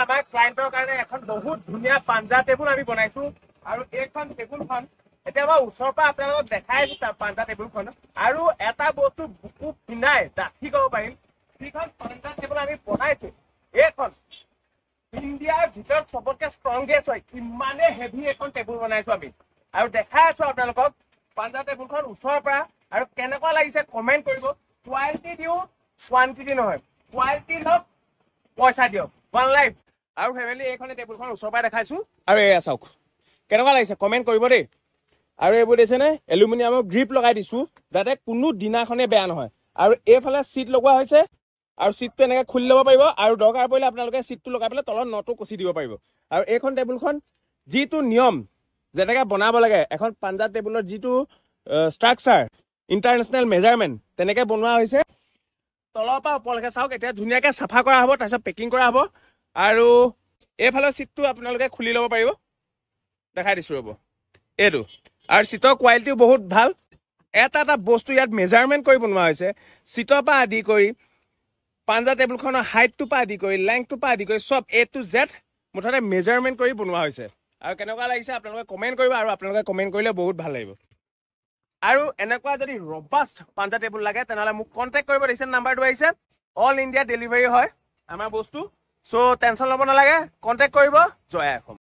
আমাৰ ক্লায়েণ্টৰ কাৰণে এখন বহুত ধুনীয়া পাঞ্জা টেবুল আমি বনাইছো আৰু এইখন টেবুলখন এতিয়া মই ওচৰৰ পৰা আপোনালোকক দেখাই আছো পাঞ্জা টেবুলখন আৰু এটা বস্তু বুকু পিনাই ডাঠি ক'ব পাৰিম যিখন পাঞ্জা টেবুল আমি বনাইছো এইখন ইণ্ডিয়াৰ ভিতৰত চবতকে ষ্ট্ৰংগেষ্ট হয় ইমানে হেভি এখন টেবুল বনাইছো আমি আৰু দেখাই আছো আপোনালোকক পাঞ্জা টেবুলখন ওচৰৰ পৰা আৰু কেনেকুৱা লাগিছে কমেণ্ট কৰিব কোৱালিটি দিওঁ কোৱান্টিটি নহয় কোৱালিটি লওক পইচা দিয়ক ওৱান লাইফ আৰু ফেমিলি এইখনে টেবুলখন ওচৰৰ পৰা দেখাইছো আৰু এয়া চাওক কেনেকুৱা লাগিছে কমেণ্ট কৰিব দেই আৰু এইবোৰ দিছেনে এলুমিনিয়ামৰ গ্ৰিপ লগাই দিছো যাতে কোনো দিনাখনে বেয়া নহয় আৰু এইফালে চিট লগোৱা হৈছে আৰু চিটটো এনেকৈ খুলি ল'ব পাৰিব আৰু দৰকাৰ পৰিলে আপোনালোকে চিটটো লগাই পেলাই তলত নটো কচি দিব পাৰিব আৰু এইখন টেবুলখন যিটো নিয়ম যেনেকৈ বনাব লাগে এখন পাঞ্জা টেবুলৰ যিটো ষ্ট্ৰাকচাৰ ইণ্টাৰনেশ্যনেল মেজাৰমেণ্ট তেনেকৈ বনোৱা হৈছে তলৰ পৰা ওপৰলৈকে চাওক এতিয়া ধুনীয়াকৈ চাফা কৰা হ'ব তাৰপিছত পেকিং কৰা হ'ব আৰু এইফালৰ চিটটো আপোনালোকে খুলি ল'ব পাৰিব দেখাই দিছোঁ ৰ'ব এইটো আৰু চিটৰ কোৱালিটিও বহুত ভাল এটা এটা বস্তু ইয়াত মেজাৰমেণ্ট কৰি বনোৱা হৈছে চিটৰ পৰা আদি কৰি পাঞ্জা টেবুলখনৰ হাইটটোৰ পৰা আদি কৰি লেংথটোৰ পৰা আদি কৰি চব A to Z মুঠতে মেজাৰমেণ্ট কৰি বনোৱা হৈছে আৰু কেনেকুৱা লাগিছে আপোনালোকে কমেণ্ট কৰিব আৰু আপোনালোকে কমেণ্ট কৰিলে বহুত ভাল লাগিব আৰু এনেকুৱা যদি ৰবাষ্ট পাঞ্জা টেবুল লাগে তেনেহ'লে মোক কণ্টেক্ট কৰিব দিছে নাম্বাৰটো আহিছে অল ইণ্ডিয়া ডেলিভাৰী হয় আমাৰ বস্তু চ' টেনশ্যন ল'ব নালাগে কণ্টেক্ট কৰিব জয় অসম